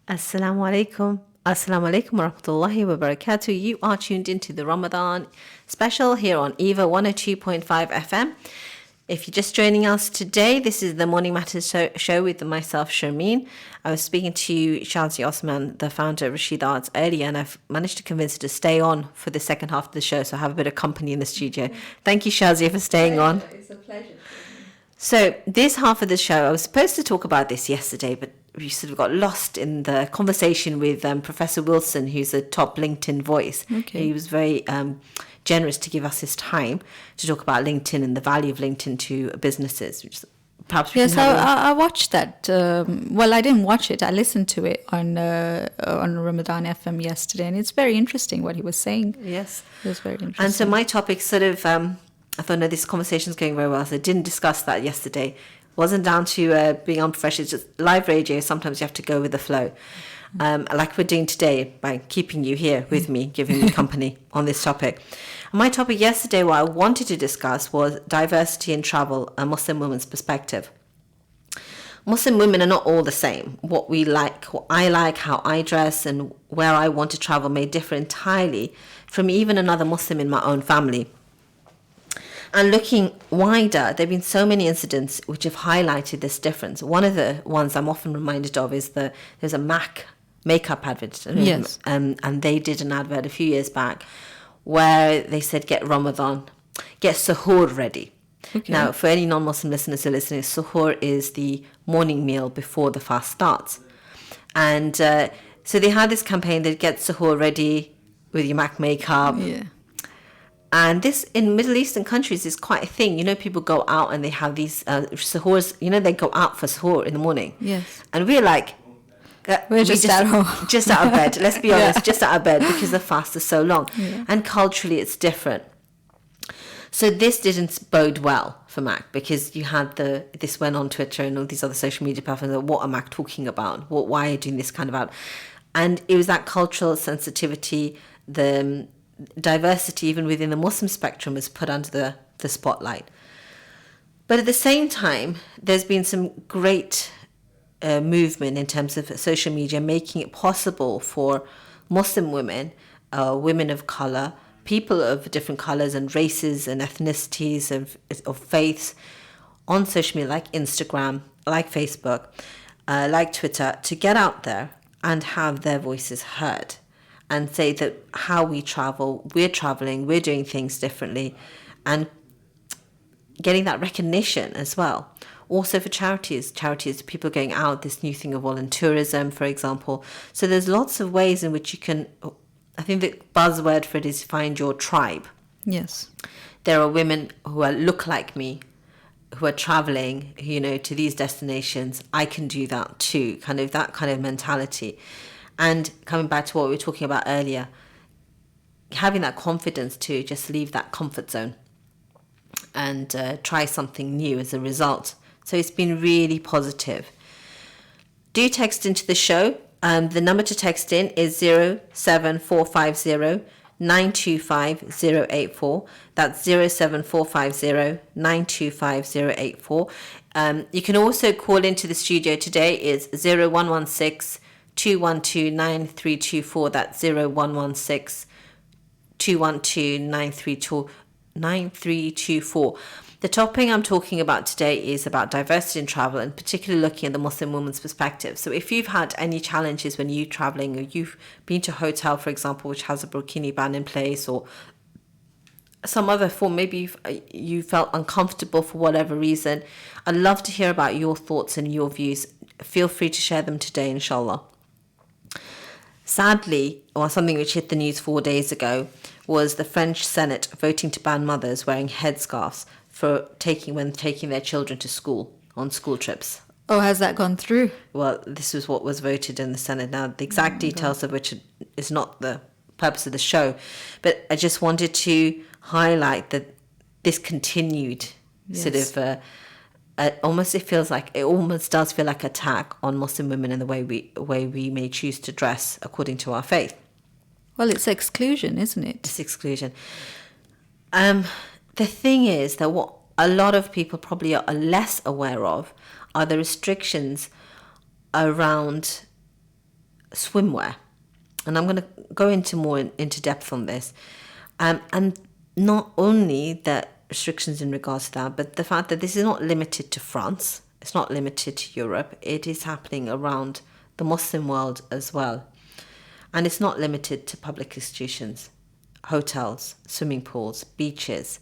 Assalamu alaikum. Assalamu alaikum wa rahmatullahi wa barakatuh. You are tuned into the Ramadan special here on EAVA 102.5 FM. If you're just joining us today, this is the Morning Matters show with myself, Sharmeen. I was speaking to Shazia Osman, the founder of Rashid Arts, earlier, and I've managed to convince her to stay on for the second half of the show, so I have a bit of company in the studio. Thank you, Shazia, for staying on. It's a pleasure. So this half of the show, I was supposed to talk about this yesterday, but we sort of got lost in the conversation with Professor Wilson, who's a top LinkedIn voice. Okay. He was very generous to give us his time to talk about LinkedIn and the value of LinkedIn to businesses, which perhaps we Yes, can have I watched that. Well, I didn't watch it. I listened to it on Ramadan FM yesterday, and it's very interesting what he was saying. Yes. It was very interesting. And so my topic sort of, I thought, no, this conversation's going very well, so I didn't discuss that yesterday. Wasn't down to being unprofessional, it's just live radio. Sometimes you have to go with the flow. Like we're doing today by keeping you here with me, giving me company on this topic. And my topic yesterday, what I wanted to discuss was diversity in travel, a Muslim woman's perspective. Muslim women are not all the same. What we like, what I like, how I dress, and where I want to travel may differ entirely from even another Muslim in my own family. And looking wider, there have been so many incidents which have highlighted this difference. One of the ones I'm often reminded of is there's a MAC makeup advert. Yes. And they did an advert a few years back where they said, get suhoor ready. Okay. Now, for any non-Muslim listeners who are listening, suhoor is the morning meal before the fast starts. And so they had this campaign that get suhoor ready with your MAC makeup. Yeah. And this in Middle Eastern countries is quite a thing. You know, people go out and they have these suhoors. You know, they go out for suhoor in the morning. Yes. And we're like, We're just at home. just out of bed. Let's be honest, Yeah. just out of bed because the fast is so long. Yeah. And culturally, it's different. So this didn't bode well for Mac because you had this went on Twitter and all these other social media platforms. What are Mac talking about? Why are you doing this kind of out? And it was that cultural sensitivity, the diversity even within the Muslim spectrum was put under the spotlight. But at the same time, there's been some great movement in terms of social media making it possible for Muslim women, women of colour, people of different colours and races and ethnicities of faiths on social media like Instagram, like Facebook, like Twitter, to get out there and have their voices heard. And say that how we travel, we're traveling, we're doing things differently, and getting that recognition as well. Also for charities, people going out, this new thing of volunteerism, for example. So there's lots of ways in which you can, I think the buzzword for it is find your tribe. Yes. There are women who look like me, who are traveling, to these destinations. I can do that too, that kind of mentality. And coming back to what we were talking about earlier, having that confidence to just leave that comfort zone and try something new as a result. So it's been really positive. Do text into the show. The number to text in is 07450 925 084. That's 07450 925 084. You can also call into the studio today. It's 0116 212 9324. That's 0116 212 9324. The topic I'm talking about today is about diversity in travel, and particularly looking at the Muslim woman's perspective. So if you've had any challenges when you're traveling, or you've been to a hotel, for example, which has a burkini ban in place, or some other form, maybe you felt uncomfortable for whatever reason, I'd love to hear about your thoughts and your views. Feel free to share them today, inshallah. Sadly, or something which hit the news 4 days ago, was the French Senate voting to ban mothers wearing headscarves when taking their children to school on school trips. Oh, has that gone through? Well, this was what was voted in the Senate. Now, the exact details of which is not the purpose of the show, but I just wanted to highlight that this continued sort of it almost does feel like attack on Muslim women in the way we may choose to dress according to our faith. Well, it's exclusion, isn't it? It's exclusion. The thing is that what a lot of people probably are less aware of are the restrictions around swimwear. And I'm going to go into more into depth on this. And not only the restrictions in regards to that, but the fact that this is not limited to France. It's not limited to Europe. It is happening around the Muslim world as well. And it's not limited to public institutions, hotels, swimming pools, beaches.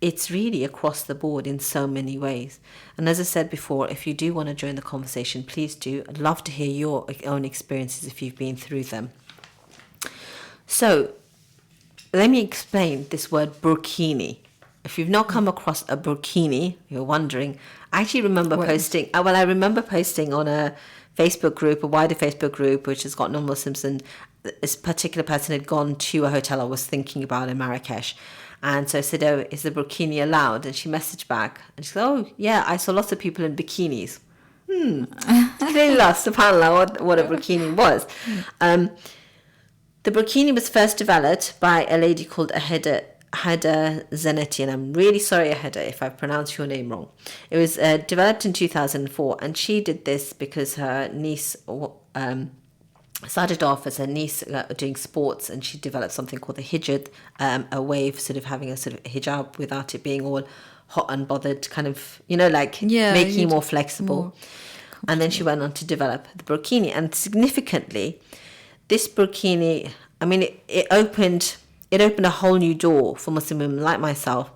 It's really across the board in so many ways. And as I said before, if you do want to join the conversation, please do. I'd love to hear your own experiences if you've been through them. So let me explain this word burkini. If you've not come across a burkini, you're wondering. I actually remember posting on a Facebook group, a wider Facebook group, which has got non-Muslims, and this particular person had gone to a hotel I was thinking about in Marrakesh. And so I said, oh, is the burkini allowed? And she messaged back and she said, oh, yeah, I saw lots of people in bikinis. Clearly lost, subhanAllah, what a burkini was. The burkini was first developed by a lady called Aheda Zanetti, and I'm really sorry, Aheda, if I've pronounced your name wrong. It was developed in 2004, and she did this because her niece started off as her niece doing sports, and she developed something called the hijab, a way of sort of having a sort of hijab without it being all hot and bothered, kind of, making it more flexible. And then she went on to develop the burkini, and significantly, this burkini, I mean, it opened a whole new door for Muslim women like myself.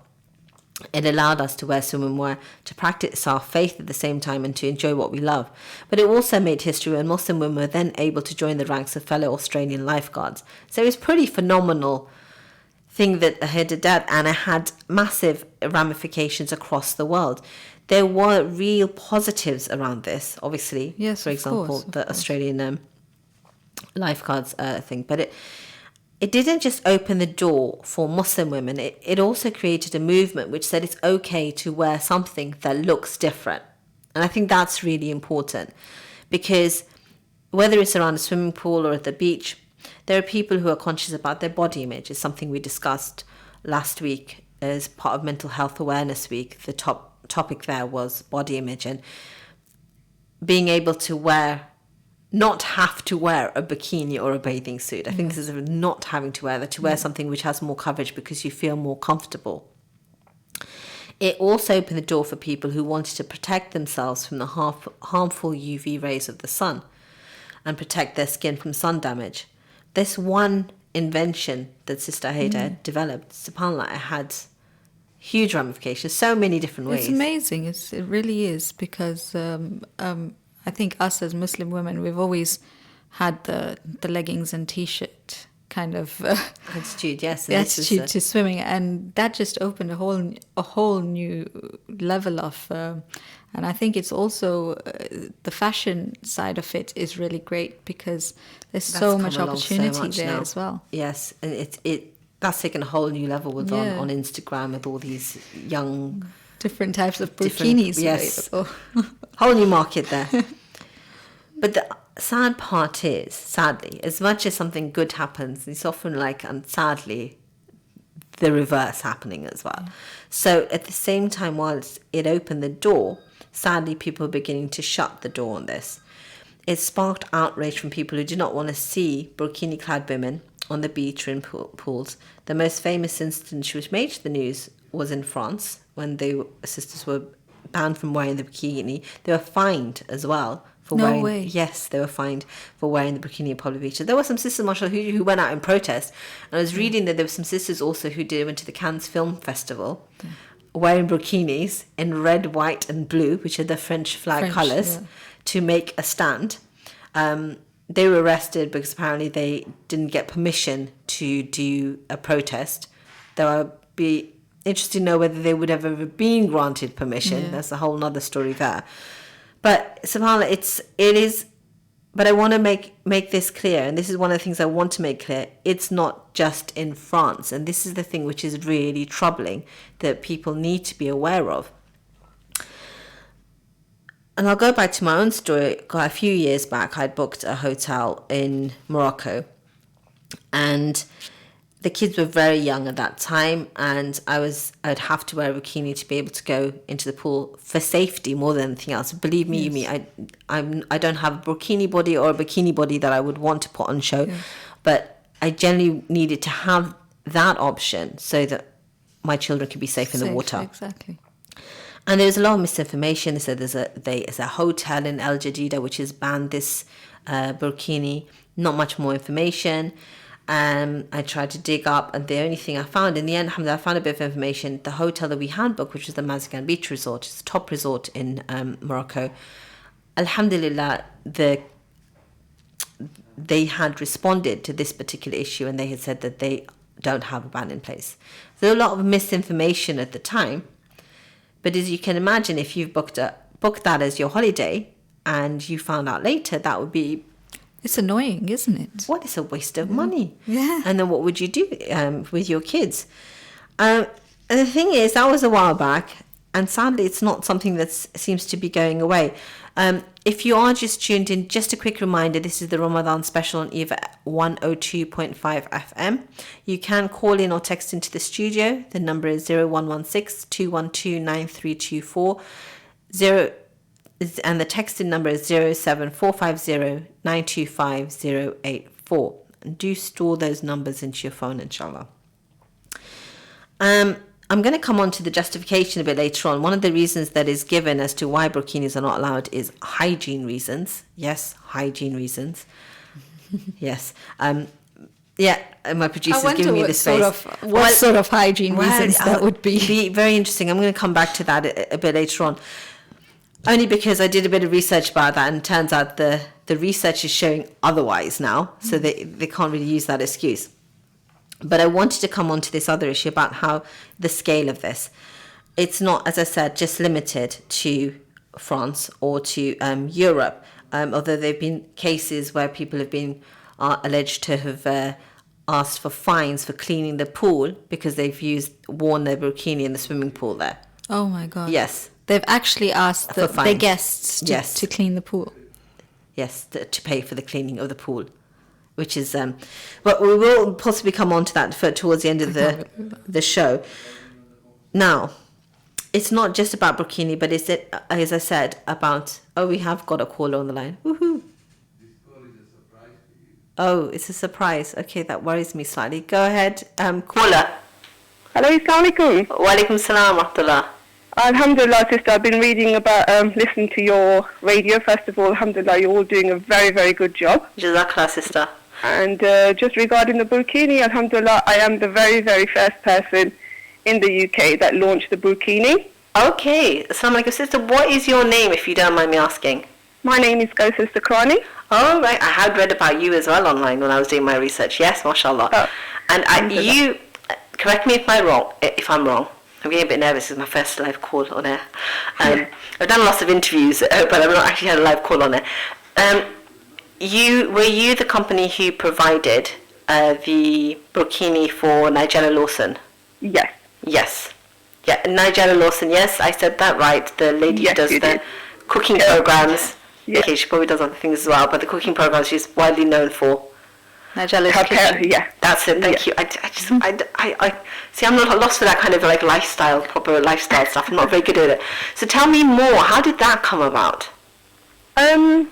It allowed us to wear swimwear, to practice our faith at the same time, and to enjoy what we love. But it also made history when Muslim women were then able to join the ranks of fellow Australian lifeguards. So it was pretty phenomenal thing that Aheda did, and it had massive ramifications across the world. There were real positives around this, obviously. Yes, for example, the Australian lifeguards thing. But it didn't just open the door for Muslim women. It also created a movement which said it's okay to wear something that looks different. And I think that's really important, because whether it's around a swimming pool or at the beach, there are people who are conscious about their body image. It's something we discussed last week as part of Mental Health Awareness Week. The topic there was body image, and being able to not have to wear a bikini or a bathing suit. I think this is not having to wear that, to wear something which has more coverage because you feel more comfortable. It also opened the door for people who wanted to protect themselves from the harmful UV rays of the sun and protect their skin from sun damage. This one invention that Sister Haida developed, subhanAllah, it had huge ramifications, so many different ways. It's amazing. It really is, because I think us as Muslim women, we've always had the leggings and t-shirt kind of attitude, yes, the attitude to swimming, and that just opened a whole new level of. And I think it's also the fashion side of it is really great, because there's so much opportunity there as well. Yes, and that's taken a whole new level on Instagram with all these young. Different types of bikinis available. Whole new market there. But the sad part is, sadly, as much as something good happens, it's often and sadly, the reverse happening as well. So at the same time, whilst it opened the door, sadly, people are beginning to shut the door on this. It sparked outrage from people who did not want to see burkini-clad women on the beach or in pools. The most famous instance which made the news was in France, when the sisters were banned from wearing the bikini. They were fined as well for wearing. No way. Yes, they were fined for wearing the bikini in public beaches. There were some sisters, mashallah, who went out in protest. And I was reading that there were some sisters also who went to the Cannes Film Festival wearing bikinis in red, white, and blue, which are the French flag colours, to make a stand. They were arrested because apparently they didn't get permission to do a protest. There would be interested to know whether they would have ever been granted permission. That's a whole other story there. But subhanAllah, it is. But I want to make this clear, and this is one of the things I want to make clear. It's not just in France, and this is the thing which is really troubling that people need to be aware of. And I'll go back to my own story. A few years back, I'd booked a hotel in Morocco, and the kids were very young at that time, and I'd have to wear a bikini to be able to go into the pool for safety more than anything else. Believe me, I don't have a bikini body or a bikini body that I would want to put on show, but I generally needed to have that option so that my children could be safe in the water. Exactly. And there's a lot of misinformation. They said there's a hotel in Al Jadida which has banned this burkini. Not much more information. I tried to dig up, and the only thing I found in the end, I found a bit of information. The hotel that we had booked, which was the Mazagan Beach Resort, it's a top resort in Morocco. Alhamdulillah, they had responded to this particular issue, and they had said that they don't have a ban in place. So a lot of misinformation at the time. But as you can imagine, if you've booked that as your holiday and you found out later, that would be... It's annoying, isn't it? What is a waste of money? Yeah. And then what would you do with your kids? And the thing is, that was a while back, and sadly, it's not something that seems to be going away. If you are just tuned in, just a quick reminder, this is the Ramadan special on EAVA 102.5 FM. You can call in or text into the studio. The number is 0116 212 9324. And the texting number is 07450 925 084. And do store those numbers into your phone, inshallah. I'm going to come on to the justification a bit later on. One of the reasons that is given as to why burkinis are not allowed is hygiene reasons. Yes, hygiene reasons. Yes. My producer's giving me this face. What sort of hygiene reasons that would be? Very interesting. I'm going to come back to that a bit later on. Only because I did a bit of research about that, and it turns out the research is showing otherwise now, so they can't really use that excuse. But I wanted to come on to this other issue about how the scale of this. It's not, as I said, just limited to France or to Europe, although there have been cases where people have been alleged to have asked for fines for cleaning the pool because they've worn their burkini in the swimming pool there. Oh my God. Yes. They've actually asked the guests to clean the pool. Yes, to pay for the cleaning of the pool, which is... but we will possibly come on to that towards the end of the show. Now, it's not just about burkini, but it's, as I said, about... Oh, we have got a caller on the line. Woohoo! This call is a surprise for you. Oh, it's a surprise. Okay, that worries me slightly. Go ahead, caller. Hello, Assalamu alaikum. Wa alaikum salam wa rahmatullah. Alhamdulillah, sister, I've been reading about, listening to your radio. First of all, alhamdulillah, you're all doing a very, very good job. Jazakallah, sister. And just regarding the burkini, alhamdulillah, I am the very, very first person in the UK that launched the burkini. Okay, assalamu alaikum, sister. What is your name, if you don't mind me asking? My name is Sister Krani. Oh, right. I had read about you as well online when I was doing my research. Yes, mashallah. Oh, and you, correct me if I'm wrong. I'm getting a bit nervous. This is my first live call on air. I've done lots of interviews, but I've not actually had a live call on air. Were you the company who provided the burkini for Nigella Lawson? Yes. Yes. Yeah, Nigella Lawson, yes, I said that right. The lady who does the cooking programs. Yes. Okay, she probably does other things as well, but the cooking programs she's widely known for. Nigella's kitchen. Yeah. That's it, thank you. I see, I'm not lost for that kind of like proper lifestyle stuff. I'm not very good at it. So tell me more, how did that come about? I mean,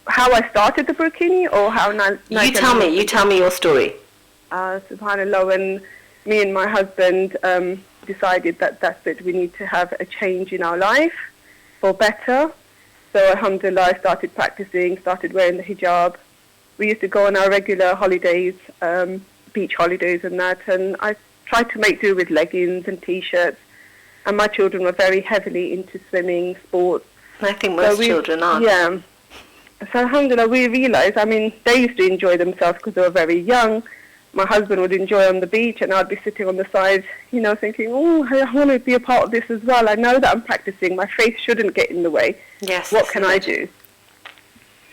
how I started the burkini, or how You tell me your story. Subhanallah, when me and my husband decided that that's it, we need to have a change in our life for better. So alhamdulillah, I started practicing, started wearing the hijab. We used to go on our regular holidays, beach holidays and that, and I tried to make do with leggings and T-shirts, and my children were very heavily into swimming, sports. I think most children are. Yeah. So alhamdulillah, we realised, they used to enjoy themselves because they were very young. My husband would enjoy on the beach, and I'd be sitting on the side, thinking, oh, I want to be a part of this as well. I know that I'm practicing. My faith shouldn't get in the way. Yes. What can I do?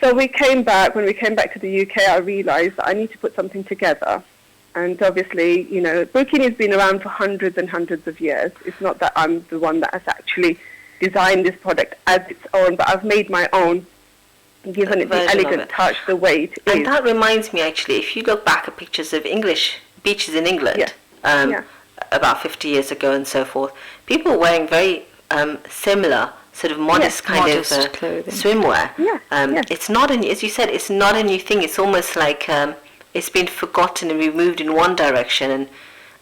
So when we came back to the UK, I realised that I need to put something together. And obviously, burkini has been around for hundreds and hundreds of years. It's not that I'm the one that has actually designed this product as its own, but I've made my own. given it the version of elegant it. touch, the way it And is. that reminds me, actually, if you look back at pictures of English beaches in England, Yeah. Yeah. about 50 years ago and so forth, people were wearing very similar, sort of modest kind Modest of clothing. swimwear. Yeah, yeah. It's not, as you said, it's not a new thing. It's almost like it's been forgotten and removed in one direction, and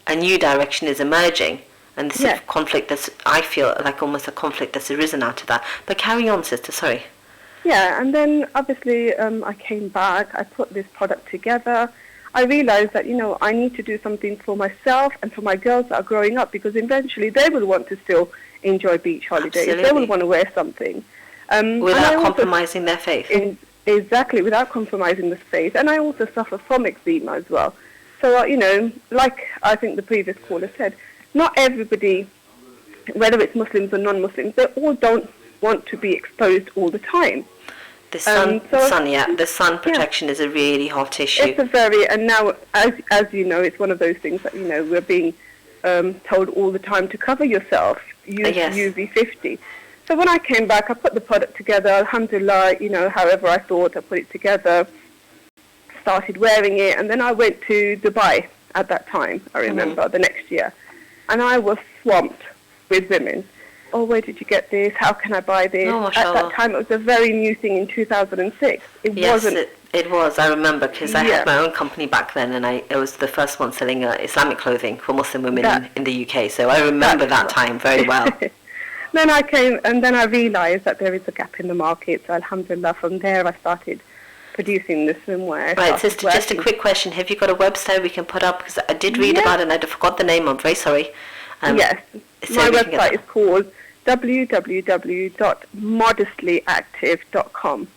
a new direction is emerging. And this sort Yeah. of conflict that's, I feel like almost a conflict that's arisen out of that. But carry on, sister, sorry. Yeah, and then obviously I came back, I put this product together. I realized that, I need to do something for myself and for my girls that are growing up, because eventually they will want to still enjoy beach holidays. They Absolutely. will want to wear something. And I Without also- compromising their faith. Exactly, without compromising the space. And I also suffer from eczema as well. So, like I think the previous caller said, not everybody, whether it's Muslims or non-Muslims, they all don't want to be exposed all the time. The sun, so- the sun protection is a really hot issue. It's a very, and now, as you know, it's one of those things that, we're being told all the time to cover yourself, use Yes. UV50. So when I came back, I put the product together, alhamdulillah, however I thought, I put it together, started wearing it, and then I went to Dubai at that time, I remember, the next year. And I was swamped with women. Oh, where did you get this? How can I buy this? Oh, At mashallah. that time, it was a very new thing in 2006. It Yes, wasn't. it was. I remember because I Yeah. had my own company back then, and I was the first one selling Islamic clothing for Muslim women in the UK. So I remember that time very well. Then I came, and then I realised that there is a gap in the market. So alhamdulillah, from there I started producing the swimwear. Right, started sister, just a working. quick question. Have you got a website we can put up? Because I did read Yeah. about it and I forgot the name. I'm very sorry. Yes, so my we can get website that. is called www.modestlyactive.com.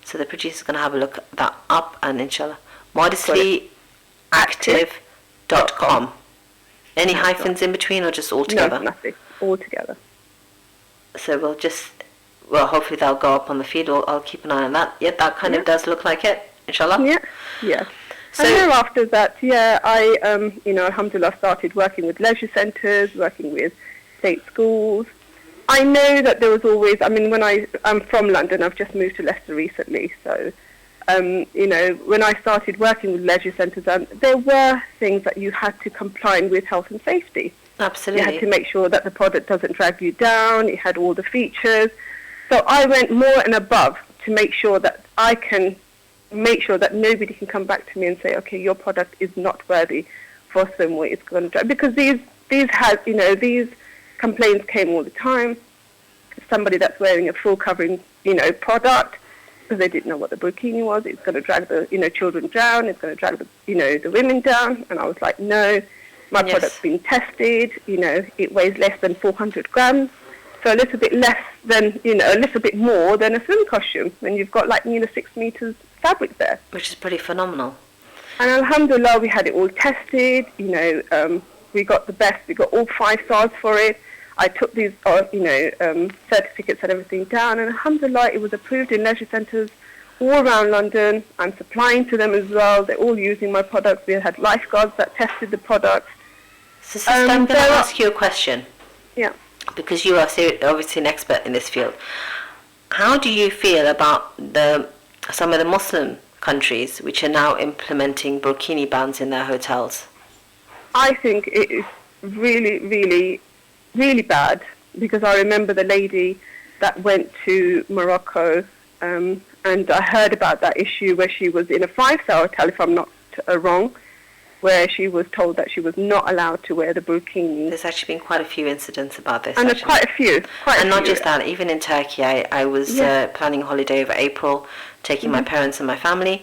So the producer's going to have a look at that up, and inshallah, modestlyactive.com. Any That's hyphens in between or just all No, together? nothing. All together. So hopefully that'll go up on the feed. I'll keep an eye on that. Yeah, that kind of does look like it, inshallah. Yeah, yeah. So- and thereafter that, I, alhamdulillah, started working with leisure centres, working with state schools. I know that there was always, when I'm from London, I've just moved to Leicester recently, so, when I started working with leisure centres, there were things that you had to comply with health and safety. Absolutely. You had to make sure that the product doesn't drag you down, it had all the features. So I went more and above to make sure that I can make sure that nobody can come back to me and say, okay, your product is not worthy for swimwear, it's going to drag. Because these complaints came all the time. Somebody that's wearing a full covering, product, because they didn't know what the burkini was, it's going to drag the, children down, it's going to drag the, the women down. And I was like, no, my Yes. product's been tested, it weighs less than 400 grams. So a little bit less than, a little bit more than a swim costume when you've got 6 meters fabric there. Which is pretty phenomenal. And alhamdulillah, we had it all tested, we got the best, we got all 5 stars for it. I took these, certificates and everything down, and alhamdulillah, it was approved in leisure centres all around London. I'm supplying to them as well. They're all using my products. We had lifeguards that tested the products. So sister, I'm going to there are- ask you a question. Yeah. Because you are obviously an expert in this field. How do you feel about some of the Muslim countries which are now implementing burkini bans in their hotels? I think it is really, really, really bad, because I remember the lady that went to Morocco, and I heard about that issue where she was in a 5-star hotel, if I'm not wrong, where she was told that she was not allowed to wear the burkini. There's actually been quite a few incidents about this. And there's actually. quite a few. And not just that, even in Turkey, I was planning a holiday over April, taking my parents and my family,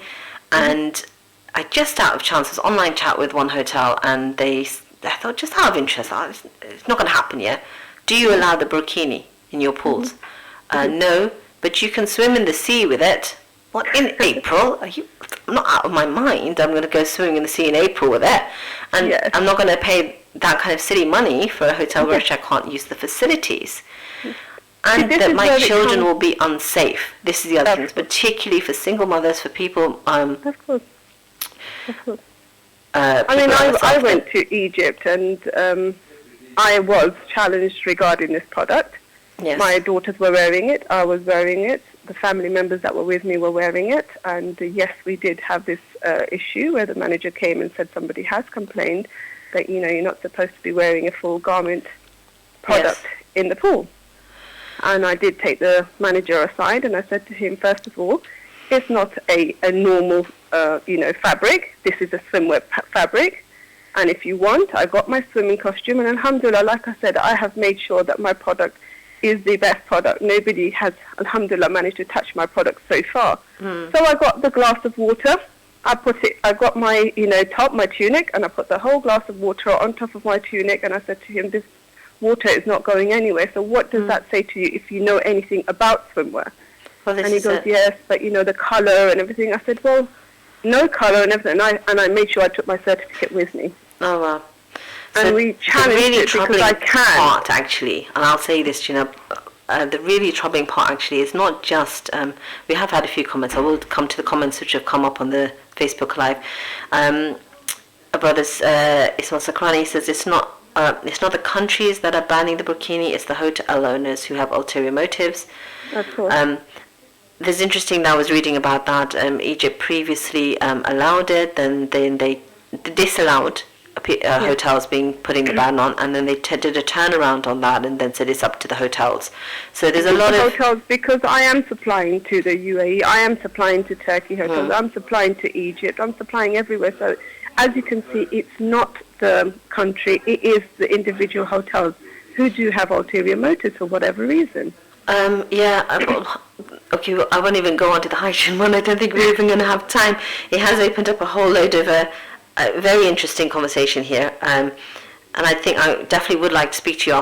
and I just out of chance was online chat with one hotel, and I thought, just out of interest, it's not going to happen yet. Do you allow the burkini in your pools? No, but you can swim in the sea with it. What, in April? I'm not out of my mind. I'm going to go swimming in the sea in April with it, and Yes. I'm not going to pay that kind of silly money for a hotel where I can't use the facilities. And this that is my where it children comes- will be unsafe. This is the other thing, particularly for single mothers, for people. Of course. Of course. People I went to Egypt, and I was challenged regarding this product. Yes. My daughters were wearing it. I was wearing it. the family members that were with me were wearing it. And yes, we did have this issue where the manager came and said somebody has complained that, you're not supposed to be wearing a full garment product in the pool. And I did take the manager aside and I said to him, first of all, it's not a normal, fabric. This is a swimwear fabric. And if you want, I got my swimming costume. And alhamdulillah, like I said, I have made sure that my product is the best product. Nobody has, alhamdulillah, managed to touch my product so far. So I got the glass of water. I got my, top, my tunic, and I put the whole glass of water on top of my tunic. And I said to him, this water is not going anywhere. So what does that say to you if you know anything about swimwear? Well, and he goes, yes, but the colour and everything. I said, well, no colour and everything. And I made sure I took my certificate with me. Oh, wow. And So we challenged really it because I can. part, actually, and I'll say this, the really troubling part, actually, is not just, we have had a few comments. I will come to the comments which have come up on the Facebook Live. Brothers, Ismail Sakrani says it's not the countries that are banning the burkini, it's the hotel owners who have ulterior motives. Of course. There's interesting that I was reading about that. Egypt previously allowed it, then they disallowed hotels putting the ban on, and then they did a turnaround on that and then said it's up to the hotels. So there's a lot of hotels, because I am supplying to the UAE, I am supplying to Turkey hotels, I'm supplying to Egypt, I'm supplying everywhere. So as you can see, it's not the country, it is the individual hotels who do have ulterior motives for whatever reason. Okay, well, I won't even go on to the hygiene one. I don't think we're even going to have time. It has opened up a whole load of a very interesting conversation here, and I think I definitely would like to speak to you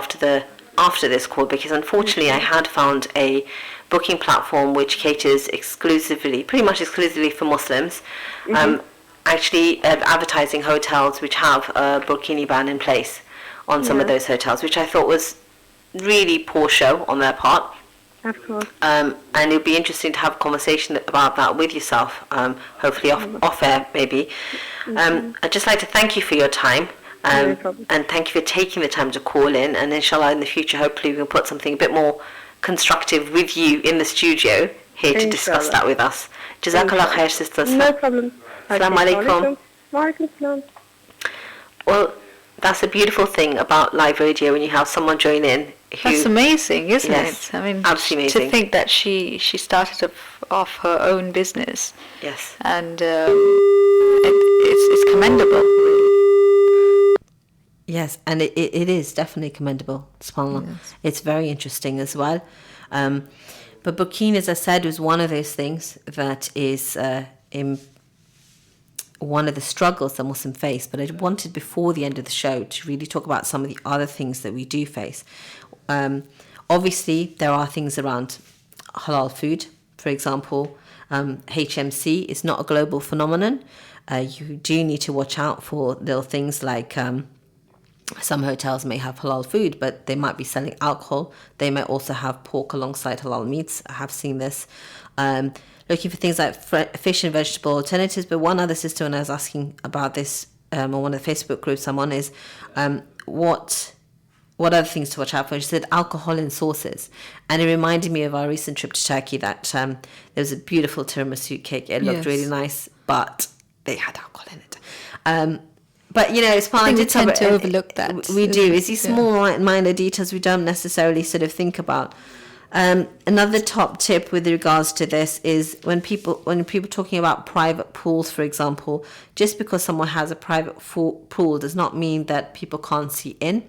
after this call, because unfortunately I had found a booking platform which caters pretty much exclusively for Muslims, actually advertising hotels which have a burkini ban in place on some of those hotels, which I thought was really poor show on their part. Of course. And it would be interesting to have a conversation about that with yourself, hopefully off air maybe. I'd just like to thank you for your time, No problem. and thank you for taking the time to call in, and inshallah in the future hopefully we can put something a bit more constructive with you in the studio here to discuss that with us. Jazakallah khair, sisters. No problem. Assalamu alaikum. Wa alaikum salam. Well, that's a beautiful thing about live radio, when you have someone join in who... That's amazing, isn't Yes, it? I mean, absolutely amazing. to think that she started off her own business, Yes. and it's commendable, really. Yes, and it is definitely commendable, subhanAllah. Yes. It's very interesting as well. But burkini, as I said, was one of those things that is one of the struggles that Muslims face. But I wanted, before the end of the show, to really talk about some of the other things that we do face. Obviously, there are things around halal food, for example. HMC is not a global phenomenon. You do need to watch out for little things like... some hotels may have halal food, but they might be selling alcohol. They may also have pork alongside halal meats. I have seen this. Looking for things like fish and vegetable alternatives. But one other sister, when I was asking about this on one of the Facebook groups I'm on, is what other things to watch out for? She said alcohol in sauces. And it reminded me of our recent trip to Turkey, that there was a beautiful tiramisu cake. It looked really nice, but they had alcohol in it. But, it's fine. I think we tend to overlook that. We do. It's these small, minor details we don't necessarily sort of think about. Another top tip with regards to this is when people talking about private pools, for example, just because someone has a private pool does not mean that people can't see in.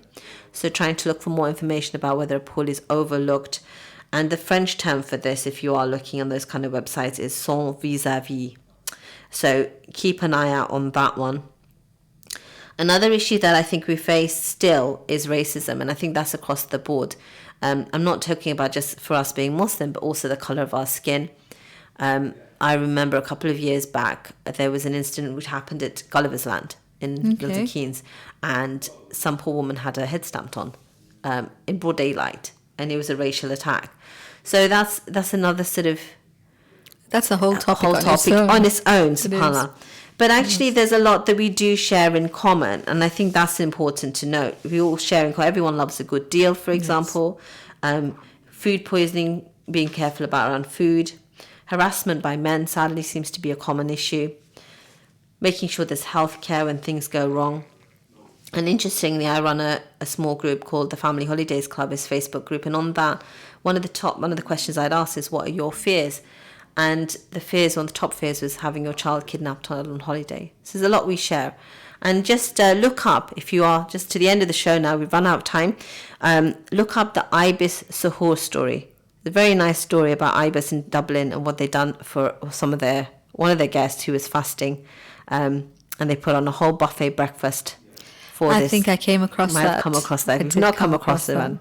So trying to look for more information about whether a pool is overlooked. And the French term for this, if you are looking on those kind of websites, is sans vis-a-vis. So keep an eye out on that one. Another issue that I think we face still is racism, and I think that's across the board. I'm not talking about just for us being Muslim, but also the colour of our skin. I remember a couple of years back, there was an incident which happened at Gulliver's Land in Milton Keynes, and some poor woman had her head stamped on in broad daylight, and it was a racial attack. So that's another sort of... That's a whole topic, on its own, subhanAllah. But actually, there's a lot that we do share in common, and I think that's important to note. We all share in common. Everyone loves a good deal, for example. Food poisoning being careful about around food. Harassment by men sadly seems to be a common issue. Making sure there's healthcare when things go wrong. And interestingly, I run a small group called the Family Holidays Club, is Facebook group, and on that, one of the questions I'd ask is, what are your fears? And the fears, one of the top fears, was having your child kidnapped on holiday. So there's a lot we share. And just look up, if you are just to the end of the show now, we've run out of time, look up the Ibis Sahur story. It's a very nice story about Ibis in Dublin and what they've done for one of their guests who was fasting, and they put on a whole buffet breakfast for this. I think I came across that. Might have come across that. I If did not come come across across the one.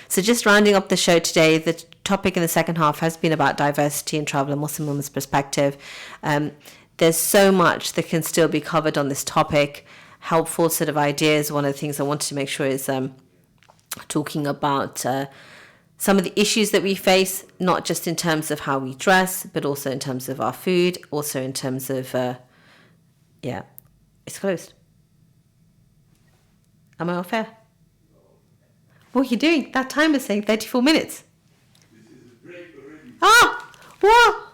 So just rounding up the show today, the topic in the second half has been about diversity and travel, a Muslim woman's perspective. There's so much that can still be covered on this topic. Helpful sort of ideas. One of the things I wanted to make sure is talking about some of the issues that we face, not just in terms of how we dress, but also in terms of our food, also in terms of, it's closed. Am I off air? What are you doing? That timer's saying 34 minutes. This is a break already. Ah! What?